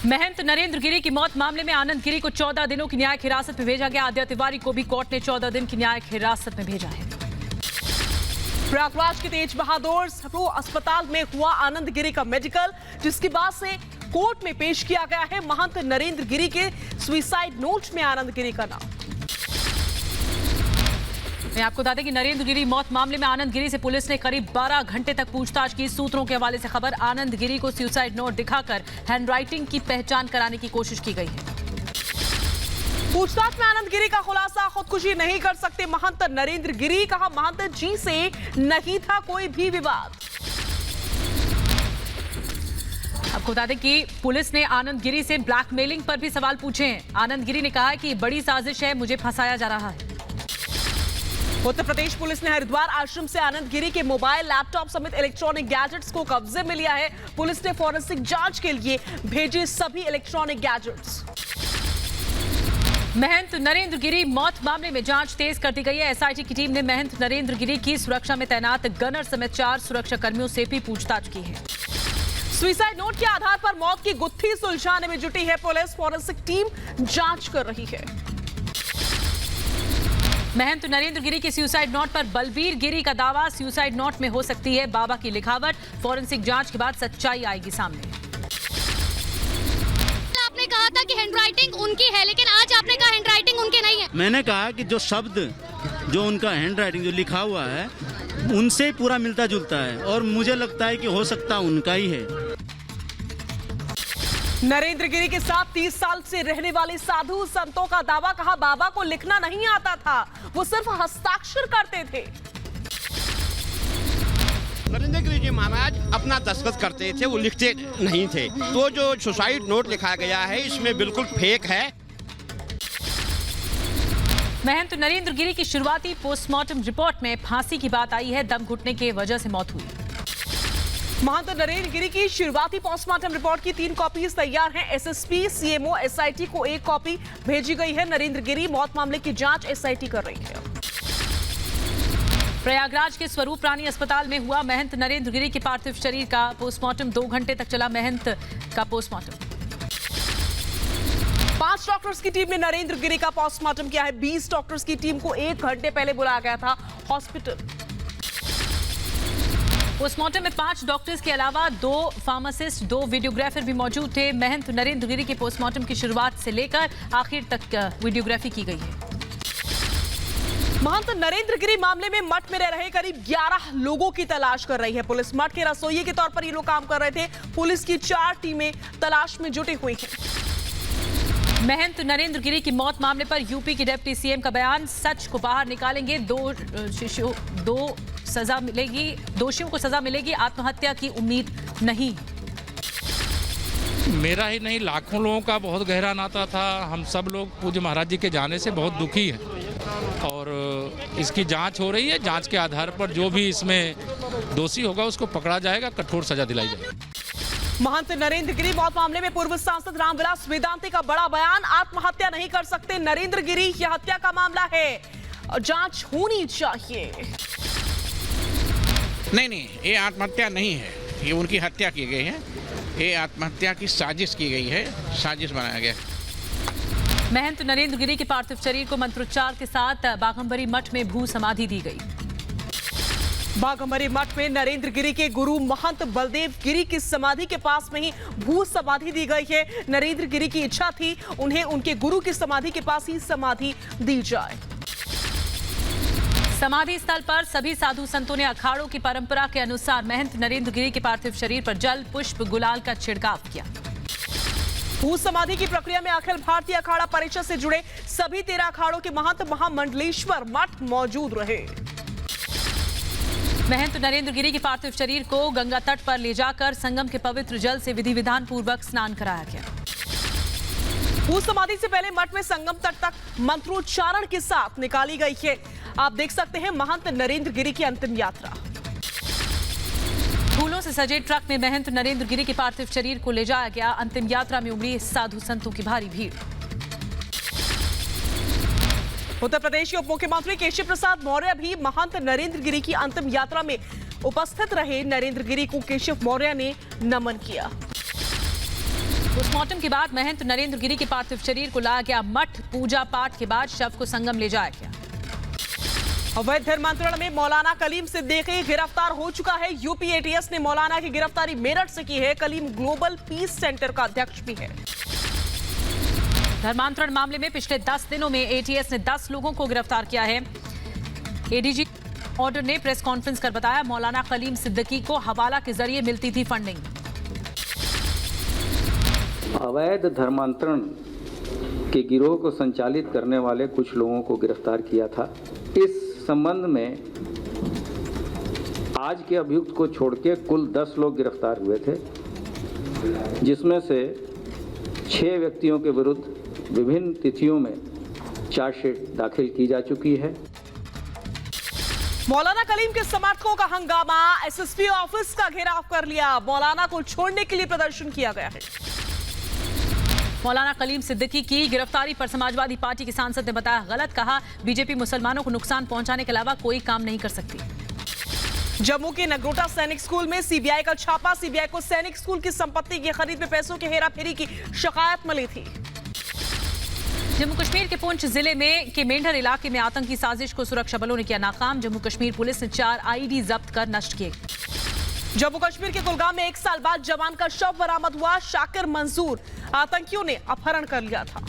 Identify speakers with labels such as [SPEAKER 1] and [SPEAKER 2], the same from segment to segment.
[SPEAKER 1] महंत नरेंद्र गिरी की मौत मामले में आनंद गिरी को 14 दिनों की न्यायिक हिरासत में भेजा गया। आद्या तिवारी को भी कोर्ट ने 14 दिन की न्यायिक हिरासत में भेजा है।
[SPEAKER 2] प्रयागराज के तेज बहादुर सप्रो अस्पताल में हुआ आनंद गिरी का मेडिकल, जिसके बाद से कोर्ट में पेश किया गया है महंत नरेंद्र गिरी के सुसाइड नोट में आनंद गिरी का नाम।
[SPEAKER 1] मैं आपको बता दें कि नरेंद्र गिरी मौत मामले में आनंद गिरी से पुलिस ने करीब 12 घंटे तक पूछताछ की। सूत्रों के हवाले से खबर, आनंद गिरी को सुसाइड नोट दिखाकर हैंडराइटिंग की पहचान कराने की कोशिश की गई है।
[SPEAKER 2] पूछताछ में आनंद गिरी का खुलासा, खुदकुशी नहीं कर सकते महंत नरेंद्र गिरी, कहा महंत जी से नहीं था कोई भी विवाद।
[SPEAKER 1] आपको बता दें कि पुलिस ने आनंद गिरी से ब्लैकमेलिंग पर भी सवाल पूछे हैं। आनंद गिरी ने कहा कि बड़ी साजिश है, मुझे फंसाया जा रहा है।
[SPEAKER 2] उत्तर प्रदेश पुलिस ने हरिद्वार आश्रम से आनंद गिरी के मोबाइल, लैपटॉप समेत इलेक्ट्रॉनिक गैजेट्स को कब्जे में लिया है। पुलिस ने फॉरेंसिक जांच के लिए भेजे सभी इलेक्ट्रॉनिक गैजेट्स।
[SPEAKER 1] महंत नरेंद्र गिरी मौत मामले में जांच तेज कर दी गई है। एसआईटी की टीम ने महंत नरेंद्र गिरी की सुरक्षा में तैनात गनर समेत 4 सुरक्षा कर्मियों से भी पूछताछ की है।
[SPEAKER 2] सुसाइड नोट के आधार पर मौत की गुत्थी सुलझाने में जुटी है पुलिस। फॉरेंसिक टीम जांच कर रही है।
[SPEAKER 1] महंत नरेंद्र गिरी के सुसाइड नोट पर बलबीर गिरी का दावा, सुसाइड नोट में हो सकती है बाबा की लिखावट। फॉरेंसिक जांच के बाद सच्चाई आएगी सामने।
[SPEAKER 3] आपने कहा था कि हैंडराइटिंग उनकी है, लेकिन आज आपने कहा हैंडराइटिंग उनके नहीं है।
[SPEAKER 4] मैंने कहा कि जो शब्द, जो उनका हैंडराइटिंग जो लिखा हुआ है, उनसे पूरा मिलता जुलता है और मुझे लगता है कि हो सकता उनका ही है।
[SPEAKER 2] नरेंद्र गिरी के साथ 30 साल से रहने वाले साधु संतों का दावा, कहा बाबा को लिखना नहीं आता था, वो सिर्फ हस्ताक्षर करते थे।
[SPEAKER 5] नरेंद्र गिरी जी महाराज अपना दस्तखत करते थे, वो लिखते नहीं थे। तो जो सुसाइड नोट लिखा गया है इसमें बिल्कुल फेक है।
[SPEAKER 1] महंत नरेंद्र गिरी की शुरुआती पोस्टमार्टम रिपोर्ट में फांसी की बात आई है। दम घुटने की वजह से मौत हुई।
[SPEAKER 2] महंत नरेंद्र गिरी की शुरुआती पोस्टमार्टम रिपोर्ट की 3 कॉपीज तैयार हैं। एसएसपी, सीएमओ, एसआईटी को 1 कॉपी भेजी गई है। नरेंद्र गिरी मौत मामले की जांच एसआईटी कर रही है।
[SPEAKER 1] प्रयागराज के स्वरूप रानी अस्पताल में हुआ महंत नरेंद्र गिरी के पार्थिव शरीर का पोस्टमार्टम। 2 घंटे तक चला महंत का पोस्टमार्टम।
[SPEAKER 2] 5 डॉक्टर्स की टीम ने नरेंद्र गिरी का पोस्टमार्टम किया है। 20 डॉक्टर्स की टीम को 1 घंटे पहले बुलाया गया था हॉस्पिटल।
[SPEAKER 1] पोस्टमार्टम में 5 डॉक्टर्स के अलावा 2 फार्मासिस्ट, 2 वीडियोग्राफर भी मौजूद थे। महंत नरेंद्र गिरी के पोस्टमार्टम की शुरुआत से लेकर आखिर तक वीडियोग्राफी की गई है।
[SPEAKER 2] महंत नरेंद्र गिरी मामले में मठ में रह रहे करीब 11 लोगों की तलाश कर रही है पुलिस। मठ के रसोइये के तौर पर ये लोग काम कर रहे थे। पुलिस की 4 टीमें तलाश में जुटी हुई हैं।
[SPEAKER 1] महंत नरेंद्र गिरी की मौत मामले पर यूपी के डिप्टी सीएम का बयान, सच को बाहर निकालेंगे, दोषियों को सजा मिलेगी, आत्महत्या की उम्मीद नहीं।
[SPEAKER 6] मेरा ही नहीं, लाखों लोगों का बहुत गहरा नाता था। हम सब लोग पूज्य महाराज जी के जाने से बहुत दुखी हैं और इसकी जांच हो रही है। जांच के आधार पर जो भी इसमें दोषी होगा उसको पकड़ा जाएगा, कठोर सजा दिलाई जाएगी।
[SPEAKER 2] महंत नरेंद्र गिरी मौत मामले में पूर्व सांसद रामविलास वेदांती का बड़ा बयान, आत्महत्या नहीं कर सकते नरेंद्र गिरी, यह हत्या का मामला है, जांच होनी चाहिए।
[SPEAKER 7] नहीं, ये आत्महत्या नहीं है, ये उनकी हत्या की गई है। ये आत्महत्या की साजिश की गई है, साजिश बनाया गया।
[SPEAKER 1] महंत नरेंद्र गिरी के पार्थिव शरीर को मंत्रोच्चार के साथ बाघंबरी मठ में भू समाधि दी गई।
[SPEAKER 2] बाघंबरी मठ में नरेंद्र गिरी के गुरु महंत बलदेव गिरी की समाधि के पास में ही भू समाधि दी गई है। नरेंद्र गिरी की इच्छा थी उन्हें उनके गुरु की समाधि के पास ही समाधि दी जाए।
[SPEAKER 1] समाधि स्थल पर सभी साधु संतों ने अखाड़ों की परंपरा के अनुसार महंत नरेंद्र गिरी के पार्थिव शरीर पर जल, पुष्प, गुलाल का छिड़काव किया।
[SPEAKER 2] भू समाधि की प्रक्रिया में अखिल भारतीय अखाड़ा परिषद से जुड़े सभी 13 अखाड़ों के महंत महामंडलेश्वर मठ मौजूद रहे।
[SPEAKER 1] महंत नरेंद्र गिरी के पार्थिव शरीर को गंगा तट पर ले जाकर संगम के पवित्र जल से विधि विधान पूर्वक स्नान कराया गया। भू समाधि से पहले मठ में संगम तट तक मंत्रोच्चारण के साथ निकाली गई है। आप देख सकते हैं महंत नरेंद्र गिरी की अंतिम यात्रा। फूलों से सजे ट्रक में महंत नरेंद्र गिरी के पार्थिव शरीर को ले जाया गया। अंतिम यात्रा में उमड़ी साधु संतों की भारी भीड़। उत्तर प्रदेश के उप मुख्यमंत्री केशव प्रसाद मौर्य भी महंत नरेंद्र गिरी की अंतिम यात्रा में उपस्थित रहे। नरेंद्र गिरी को केशव मौर्य ने नमन किया। पोस्टमार्टम के बाद महंत नरेंद्र गिरी के पार्थिव शरीर को लाया गया मठ। पूजा पाठ के बाद शव को संगम ले जाया गया।
[SPEAKER 2] अवैध धर्मांतरण में मौलाना कलीम सिद्दीकी गिरफ्तार हो चुका है। यूपी एटीएस ने मौलाना की गिरफ्तारी मेरठ से की है। कलीम ग्लोबल पीस सेंटर का अध्यक्ष भी है।
[SPEAKER 1] धर्मांतरण मामले में पिछले 10 दिनों में एटीएस ने 10 लोगों को गिरफ्तार किया है। एडीजी ऑर्डर ने प्रेस कॉन्फ्रेंस कर बताया, मौलाना कलीम सिद्दीकी को हवाला के जरिए मिलती थी फंडिंग।
[SPEAKER 8] अवैध धर्मांतरण के गिरोह को संचालित करने वाले कुछ लोगों को गिरफ्तार किया था। इस संबंध में आज के अभियुक्त को छोड़ के कुल 10 लोग गिरफ्तार हुए थे, जिसमें से 6 व्यक्तियों के विरुद्ध विभिन्न तिथियों में चार्जशीट दाखिल की जा चुकी है।
[SPEAKER 2] मौलाना कलीम के समर्थकों का हंगामा, एसएसपी ऑफिस का घेराव कर लिया। मौलाना को छोड़ने के लिए प्रदर्शन किया गया है।
[SPEAKER 1] मौलाना कलीम सिद्दीकी की गिरफ्तारी पर समाजवादी पार्टी के सांसद ने बताया गलत, कहा बीजेपी मुसलमानों को नुकसान पहुंचाने के अलावा कोई काम नहीं कर सकती।
[SPEAKER 2] जम्मू के नगरोटा सैनिक स्कूल में सीबीआई का छापा। सीबीआई को सैनिक स्कूल की संपत्ति की खरीद में पैसों की हेराफेरी की शिकायत मिली थी।
[SPEAKER 1] जम्मू कश्मीर के पुंछ जिले में के मेंढर इलाके में आतंकी साजिश को सुरक्षा बलों ने किया नाकाम। जम्मू कश्मीर पुलिस ने 4 आईडी जब्त कर नष्ट किए।
[SPEAKER 2] जम्मू कश्मीर के कुलगाम में 1 साल बाद जवान का शव बरामद हुआ। शाकिर मंसूर आतंकियों ने अपहरण कर लिया था।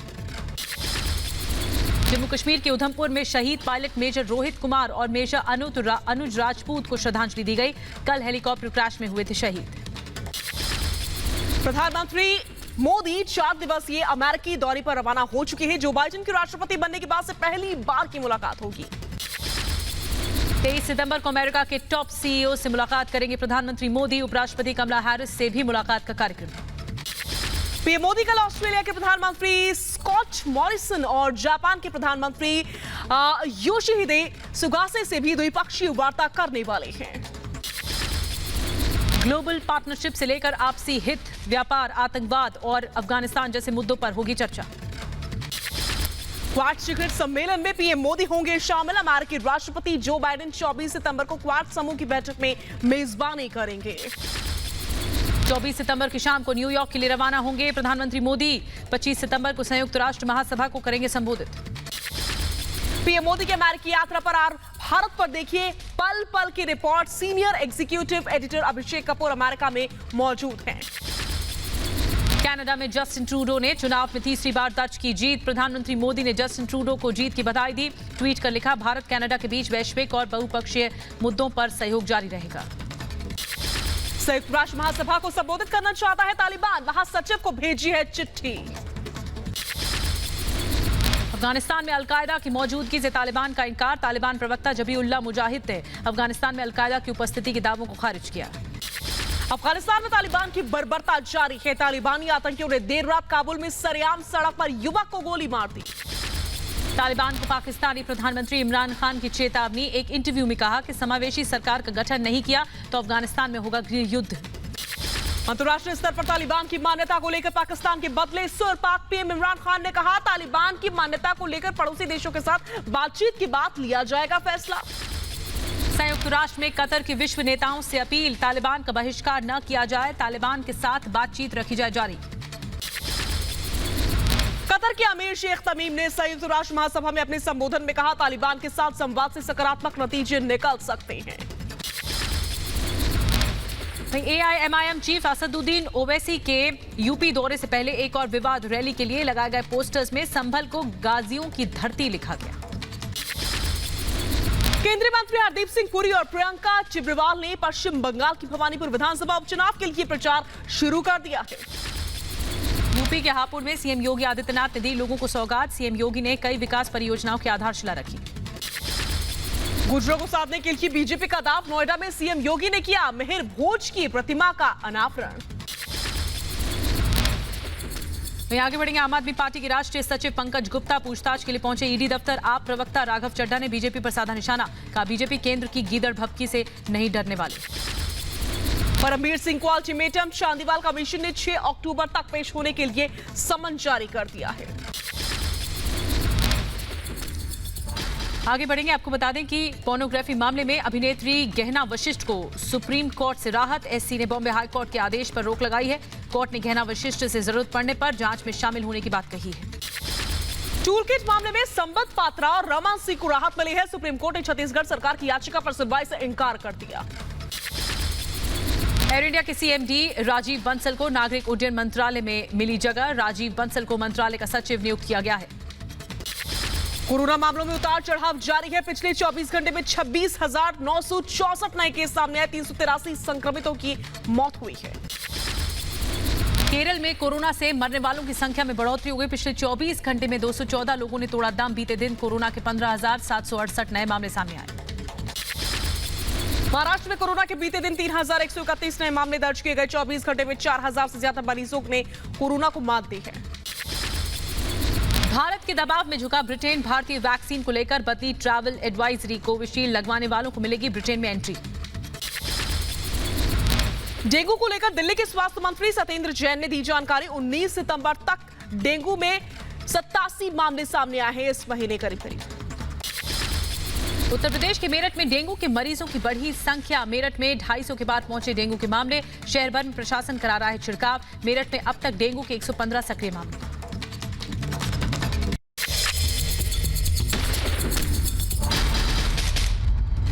[SPEAKER 1] जम्मू कश्मीर के उधमपुर में शहीद पायलट मेजर रोहित कुमार और मेजर अनुज राजपूत को श्रद्धांजलि दी गई। कल हेलीकॉप्टर क्रैश में हुए थे शहीद।
[SPEAKER 2] प्रधानमंत्री मोदी 4 दिवसीय अमेरिकी दौरे पर रवाना हो चुके हैं। जो बाइडेन के राष्ट्रपति बनने के बाद से पहली बार की मुलाकात होगी।
[SPEAKER 1] 23 सितंबर को अमेरिका के टॉप सीईओ से मुलाकात करेंगे प्रधानमंत्री मोदी। उपराष्ट्रपति कमला हैरिस से भी मुलाकात का कार्यक्रम।
[SPEAKER 2] पीएम मोदी कल ऑस्ट्रेलिया के प्रधानमंत्री स्कॉट मॉरिसन और जापान के प्रधानमंत्री योशिहिदे सुगासे से भी द्विपक्षीय वार्ता करने वाले हैं।
[SPEAKER 1] ग्लोबल पार्टनरशिप से लेकर आपसी हित, व्यापार, आतंकवाद और अफगानिस्तान जैसे मुद्दों पर होगी चर्चा।
[SPEAKER 2] क्वाड शिखर सम्मेलन में पीएम मोदी होंगे शामिल। अमेरिकी राष्ट्रपति जो बाइडेन 24 सितंबर को क्वाड समूह की बैठक में मेजबानी करेंगे।
[SPEAKER 1] 24 सितंबर की शाम को न्यूयॉर्क के लिए रवाना होंगे प्रधानमंत्री मोदी। 25 सितंबर को संयुक्त राष्ट्र महासभा को करेंगे संबोधित।
[SPEAKER 2] पीएम मोदी की अमेरिकी यात्रा पर भारत पर देखिए पल पल की report. Senior executive editor Abhishek Kapoor America में मौजूद हैं।
[SPEAKER 1] कनाडा में जस्टिन ट्रूडो ने चुनाव में तीसरी बार दर्ज की जीत। प्रधानमंत्री मोदी ने जस्टिन ट्रूडो को जीत की बधाई दी। ट्वीट कर लिखा, भारत कनाडा के बीच वैश्विक और बहुपक्षीय मुद्दों पर सहयोग जारी रहेगा।
[SPEAKER 2] संयुक्त राष्ट्र महासभा को संबोधित करना चाहता है तालिबान। महासचिव को भेजी है चिट्ठी।
[SPEAKER 1] अफगानिस्तान में अलकायदा की मौजूदगी से तालिबान का इनकार। तालिबान प्रवक्ता जबीउल्लाह मुजाहिद ने अफगानिस्तान में अलकायदा की उपस्थिति के दावों को खारिज किया।
[SPEAKER 2] अफगानिस्तान में तालिबान की बर्बरता जारी है। तालिबानी आतंकियों ने देर रात काबुल में सरेआम सड़क पर युवक को गोली मार दी।
[SPEAKER 1] तालिबान को पाकिस्तानी प्रधानमंत्री इमरान खान की चेतावनी। एक इंटरव्यू में कहा कि समावेशी सरकार का गठन नहीं किया तो अफगानिस्तान में होगा गृह युद्ध।
[SPEAKER 2] अंतर्राष्ट्रीय स्तर पर तालिबान की मान्यता को लेकर पाकिस्तान के बदले सुर। पाक पीएम इमरान खान ने कहा, तालिबान की मान्यता को लेकर पड़ोसी देशों के साथ बातचीत के बाद लिया जाएगा फैसला।
[SPEAKER 1] संयुक्त राष्ट्र में कतर के विश्व नेताओं से अपील, तालिबान का बहिष्कार न किया जाए, तालिबान के साथ बातचीत रखी जाए जारी।
[SPEAKER 2] कतर के अमीर शेख तमीम ने संयुक्त राष्ट्र महासभा में अपने संबोधन में कहा, तालिबान के साथ संवाद से सकारात्मक नतीजे निकल सकते हैं।
[SPEAKER 1] एआईएमआईएम चीफ असदुद्दीन ओवैसी के यूपी दौरे से पहले एक और विवाद रैली के लिए लगाए गए पोस्टर्स में संभल को गाजियों की धरती लिखा गया।
[SPEAKER 2] केंद्रीय मंत्री हरदीप सिंह पुरी और प्रियंका चिब्रेवाल ने पश्चिम बंगाल की भवानीपुर विधानसभा उपचुनाव के लिए प्रचार शुरू कर दिया है।
[SPEAKER 1] यूपी के हापुड़ में सीएम योगी आदित्यनाथ ने दी लोगों को सौगात। सीएम योगी ने कई विकास परियोजनाओं की आधारशिला रखी।
[SPEAKER 2] गुर्जरों को साधने के लिए बीजेपी का दाव। नोएडा में सीएम योगी ने किया मेहर भोज की प्रतिमा का अनावरण।
[SPEAKER 1] वहीं आगे बढ़ेंगे। आम आदमी पार्टी के राष्ट्रीय सचिव पंकज गुप्ता पूछताछ के लिए पहुंचे ईडी दफ्तर। आप प्रवक्ता राघव चड्ढा ने बीजेपी पर साधा निशाना, कहा बीजेपी केंद्र की गीदड़ भभकी से नहीं डरने वाले।
[SPEAKER 2] परमबीर सिंह को अल्टीमेटम। चांदीवाल कमीशन ने 6 अक्टूबर तक पेश होने के लिए समन जारी कर दिया है।
[SPEAKER 1] आगे बढ़ेंगे। आपको बता दें कि पोर्नोग्राफी मामले में अभिनेत्री गहना वशिष्ठ को सुप्रीम कोर्ट से राहत। एससी ने बॉम्बे हाई कोर्ट के आदेश पर रोक लगाई है। कोर्ट ने गहना वशिष्ठ से जरूरत पड़ने पर जांच में शामिल होने की बात कही है।
[SPEAKER 2] टूलकिट मामले में संबित पात्रा और रमन सिंह को राहत मिली है। सुप्रीम कोर्ट ने छत्तीसगढ़ सरकार की याचिका पर सुनवाई से इनकार कर दिया।
[SPEAKER 1] एयर इंडिया के सीएमडी राजीव बंसल को नागरिक उड्डयन मंत्रालय में मिली जगह। राजीव बंसल को मंत्रालय का सचिव नियुक्त किया गया है।
[SPEAKER 2] कोरोना मामलों में उतार चढ़ाव जारी है। पिछले 24 घंटे में 26,964 नए केस सामने आए। 383 संक्रमितों की मौत हुई है।
[SPEAKER 1] केरल में कोरोना से मरने वालों की संख्या में बढ़ोतरी हो गई। पिछले 24 घंटे में 214 लोगों ने तोड़ा दम। बीते दिन कोरोना के 15,768 नए मामले सामने आए।
[SPEAKER 2] महाराष्ट्र में कोरोना के बीते दिन 3,131 नए मामले दर्ज किए गए। 24 घंटे में 4,000 से ज्यादा मरीजों ने कोरोना को मात दी है।
[SPEAKER 1] भारत के दबाव में झुका ब्रिटेन। भारतीय वैक्सीन को लेकर बदली ट्रैवल एडवाइजरी। कोविशील्ड लगवाने वालों को मिलेगी ब्रिटेन में एंट्री।
[SPEAKER 2] डेंगू को लेकर दिल्ली के स्वास्थ्य मंत्री सत्येंद्र जैन ने दी जानकारी। 19 सितंबर तक डेंगू में 87 मामले सामने आए हैं। इस महीने करीब
[SPEAKER 1] उत्तर प्रदेश के मेरठ में डेंगू के मरीजों की बढ़ी संख्या। मेरठ में 250 के बाद पहुंचे डेंगू के मामले। शहर भर में प्रशासन करा रहा है छिड़काव। मेरठ में अब तक डेंगू के 115 सक्रिय मामले।